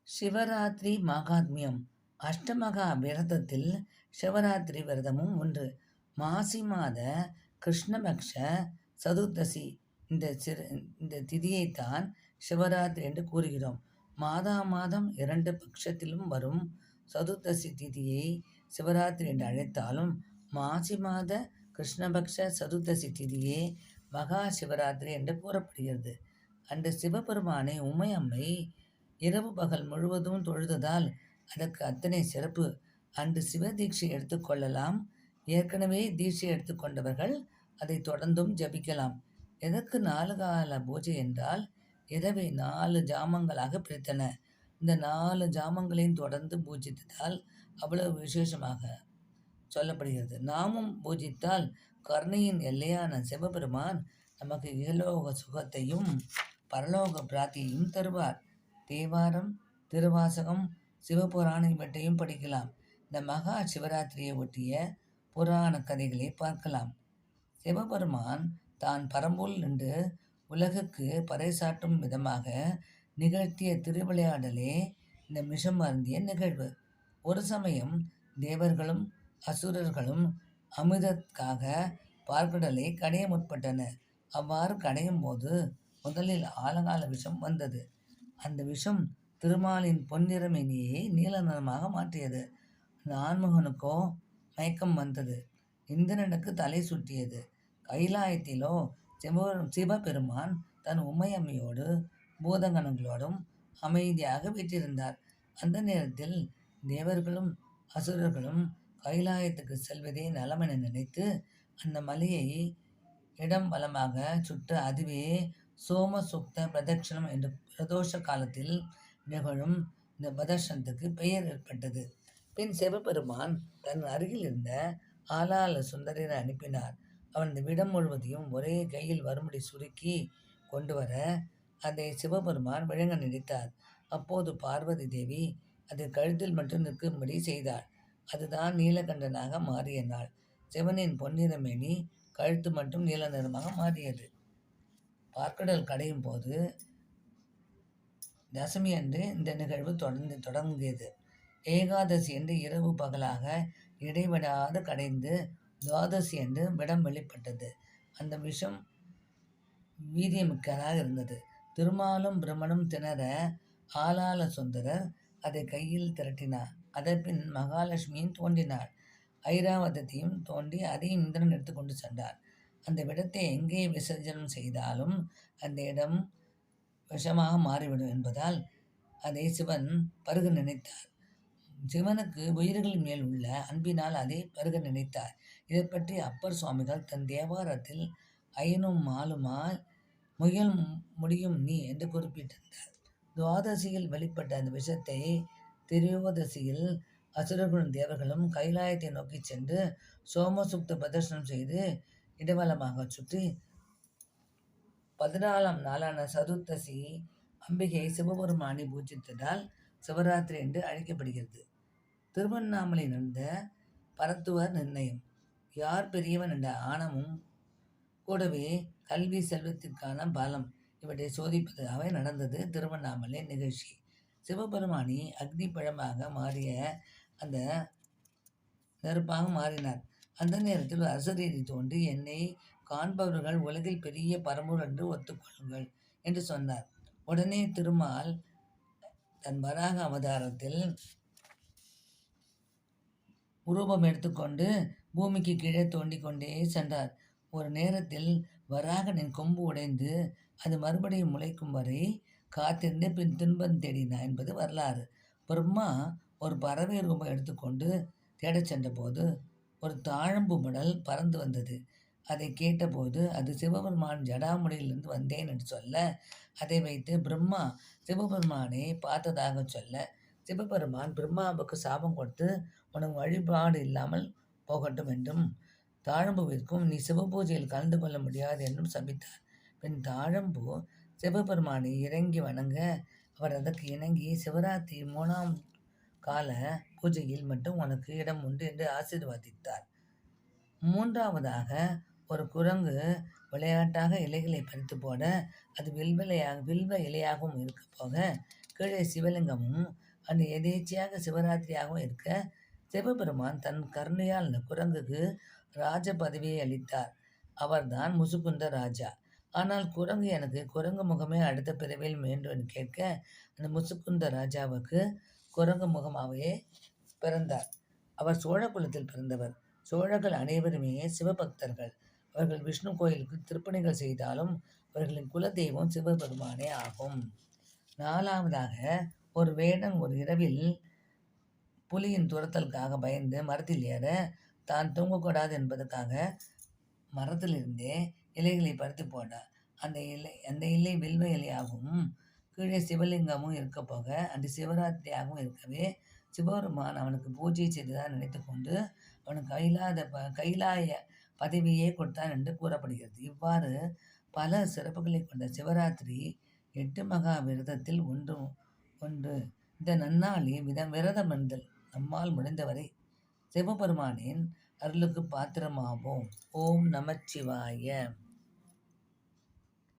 சிவராத்திரி மகாத்மியம். அஷ்டமகா விரதத்தில் சிவராத்திரி விரதமும் ஒன்று. மாசி மாத கிருஷ்ணபக்ஷ சதுர்தசி இந்த சிறு இந்த திதியைத்தான் சிவராத்திரி என்று கூறுகிறோம். மாதா மாதம் 2 பட்சத்திலும் வரும் சதுர்தசி திதியை சிவராத்திரி என்று அழைத்தாலும், மாசி மாத கிருஷ்ணபக்ஷ சதுர்தசி திதியே மகா சிவராத்திரி என்று கூறப்படுகிறது. அன்று சிவபெருமானை உமையம்மை இரவு பகல் முழுவதும் தொழுததால் அதற்கு அத்தனை சிறப்பு. அன்று சிவ தீட்சை எடுத்துக்கொள்ளலாம். ஏற்கனவே தீட்சை எடுத்துக்கொண்டவர்கள் அதை தொடர்ந்தும் ஜபிக்கலாம். எதற்கு 4 கால பூஜை என்றால், இரவை 4 ஜாமங்களாக பிரித்தன. இந்த 4 ஜாமங்களையும் தொடர்ந்து பூஜித்ததால் அவ்வளவு விசேஷமாக சொல்லப்படுகிறது. நாமும் பூஜித்தால் கருணையின் எல்லையான சிவபெருமான் நமக்கு இகலோக சுகத்தையும் பரலோக பிராப்தியையும் தருவார். தேவாரம், திருவாசகம், சிவபுராணம் இவற்றையும் படிக்கலாம். இந்த மகா சிவராத்திரியை ஒட்டிய புராண கதைகளை பார்க்கலாம். சிவபெருமான் தான் பரம்பொருள் என்று உலகுக்கு பறைசாற்றும் விதமாக நிகழ்த்திய திருவிளையாடலே இந்த விஷம் அருந்திய நிகழ்வு. ஒரு சமயம் தேவர்களும் அசுரர்களும் அமிர்தத்துக்காக பார்க்கடலை கடைய முற்பட்டனர். அவ்வாறு கடையும் போது முதலில் ஆலகால விஷம் வந்தது. அந்த விஷம் திருமாலின் பொன்னிறமேனியை நீல நிறமாக மாற்றியது. நான்முகனுக்கோ மயக்கம் வந்தது. இந்திரனுக்கு தலை சுற்றியது. கைலாயத்திலோ சிவபெருமான் தன் உமையம்மையோடு பூதகணங்களோடும் அமைதியாக வீற்றிருந்தார். அந்த நேரத்தில் தேவர்களும் அசுரர்களும் கைலாயத்துக்கு செல்வதே நலமென நினைத்து அந்த மலையை இடம் வலமாக சுற்ற, அதுவே சோம சுக்த பிரதட்சணம் என்ற பிரதோஷ காலத்தில் நிகழும் இந்த பிரதட்சணத்துக்கு பெயர் ஏற்பட்டது. பின் சிவபெருமான் தன் அருகில் இருந்த ஆலால சுந்தரரை அனுப்பினார். அவன் இந்த விடம் முழுவதையும் ஒரே கையில் வரும்படி சுருக்கி கொண்டு வர அதை சிவபெருமான் விழுங்க நினைத்தார். அப்போது பார்வதி தேவி அதை கழுத்தில் மட்டும் நிற்கும்படி செய்தாள். அதுதான் நீலகண்டனாக மாறிய நாள். சிவனின் பொன்னிறமேனி கழுத்து மட்டும் நீல நிறமாக மாறியது. பார்க்கடல் கடையும் போது தசமி அன்று இந்த நிகழ்வு தொடங்கியது. ஏகாதசி என்று இரவு பகலாக இடைவிடாது கடைந்து துவாதசி என்று விடம் வெளிப்பட்டது. அந்த விஷம் வீரியமிக்கதாக இருந்தது. திருமாலும் பிரம்மனும் திணற ஆலால சுந்தரர் அதை கையில் திரட்டினார். அதன்பின் மகாலட்சுமியும் தோன்றினாள். ஐராவதத்தையும் தோண்டி அதையும் இந்திரன் எடுத்துக்கொண்டு சென்றார். அந்த விடத்தை எங்கே விசர்ஜனம் செய்தாலும் அந்த இடம் விஷமாக மாறிவிடும் என்பதால் அதை சிவன் பருக நினைத்தார். சிவனுக்கு உயிர்களின் மேல் உள்ள அன்பினால் அதை பருக நினைத்தார். இதை பற்றி அப்பர் சுவாமிகள் தன் தேவாரத்தில் ஐயனும் மாலுமால் முயல் முடியும் நீ என்று குறிப்பிட்டிருந்தார். துவாதசியில் வெளிப்பட்ட அந்த விஷத்தை திரியோதசியில் அசுரர்களும் தேவர்களும் கைலாயத்தை நோக்கி சென்று சோமசுக்த பிரதர்சனம் செய்து இடவலமாக சுற்றி 14ஆம் நாளான சதுர்தசி அம்பிகை சிவபெருமானை பூஜித்ததால் சிவராத்திரி என்று அழைக்கப்படுகிறது. திருவண்ணாமலை நடந்த பரத்துவர் நிர்ணயம். யார் பெரியவன் என்ற ஆணமும் கூடவே கல்வி செல்வத்திற்கான பலம் இவற்றை சோதிப்பதாக நடந்தது திருவண்ணாமலை நிகழ்ச்சி. சிவபெருமானி அக்னி பழமாக மாறிய அந்த நெருப்பாக மாறினார். அந்த நேரத்தில் அசரீரி தோன்றி என்னை காண்பவர்கள் உலகில் பெரிய பரம்பொருள் என்று ஒத்துக்கொள்ளுங்கள் என்று சொன்னார். உடனே திருமால் தன் வராக அவதாரத்தில் உருவம் எடுத்துக்கொண்டு பூமிக்கு கீழே தோண்டி கொண்டே சென்றார். ஒரு நேரத்தில் வராகனின் கொம்பு உடைந்து அது மறுபடியும் முளைக்கும் வரை காத்திருந்து பின் துன்பம் தேடினார் என்பது வரலாறு. பிரம்மா ஒரு பறவை ரூபம் எடுத்துக்கொண்டு தேடச் சென்றபோது ஒரு தாழம்பு மடல் பறந்து வந்தது. அதை கேட்டபோது அது சிவபெருமான் ஜடாமுடியிலிருந்து வந்தேன் என்று சொல்ல, அதை வைத்து பிரம்மா சிவபெருமானை பார்த்ததாக சொல்ல, சிவபெருமான் பிரம்மாவுக்கு சாபம் கொடுத்து உனக்கு வழிபாடு இல்லாமல் போகட்டும் என்றும் தாழம்புவிற்கும் நீ சிவபூஜையில் கலந்து கொள்ள முடியாது என்றும் சபித்தார். பின் தாழம்பு சிவபெருமானை இறங்கி வணங்க அவர் அதற்கு இணங்கி சிவராத்திரி 3ஆம் கால பூஜையில் மட்டும் உனக்கு இடம் உண்டு என்று ஆசீர்வதித்தார். 3ஆவதாக ஒரு குரங்கு விளையாட்டாக இலைகளை பறித்து போட அது வில்வ இலையாகவும் இருக்க போக கீழே சிவலிங்கமும் அன்று எதேச்சையாக சிவராத்திரியாகவும் இருக்க சிவபெருமான் தன் கருணையால் அந்த குரங்குக்கு ராஜ பதவியை அளித்தார். அவர்தான் முசுகுந்த ராஜா. ஆனால் குரங்கு எனக்கு குரங்கு முகமே அடுத்த பிறவியில் வேண்டும் என்று கேட்க அந்த முசுகுந்த ராஜாவுக்கு குரங்கு முகமாகவே பிறந்தார். அவர் சோழ குலத்தில் பிறந்தவர். சோழர்கள் அனைவருமே சிவபக்தர்கள். அவர்கள் விஷ்ணு கோயிலுக்கு திருப்பணிகள் செய்தாலும் அவர்களின் குலதெய்வம் சிவபெருமானே ஆகும். 4வதாக, ஒரு வேடன் ஒரு இரவில் புலியின் துரத்தலுக்காக பயந்து மரத்தில் ஏற தான் தூங்கக்கூடாது என்பதற்காக மரத்திலிருந்தே இலைகளை பறித்து போட்டார். அந்த இலை வில்வ இலையாகவும் கீழே சிவலிங்கமும் இருக்க போக அன்று சிவராத்திரியாகவும் இருக்கவே சிவபெருமான் அவனுக்கு பூஜை செய்ததாக நினைத்து கொண்டு அவனுக்கு கைலாய பதவியே கொடுத்தான் என்று கூறப்படுகிறது. இவ்வாறு பல சிறப்புகளை கொண்ட சிவராத்திரி 8 மகா விரதத்தில் ஒன்று. இந்த நன்னாளில் விரதம் இருந்தல் நம்மால் முடிந்தவரை சிவபெருமானின் அருளுக்கு பாத்திரமாவோம். ஓம் நமச்சிவாய.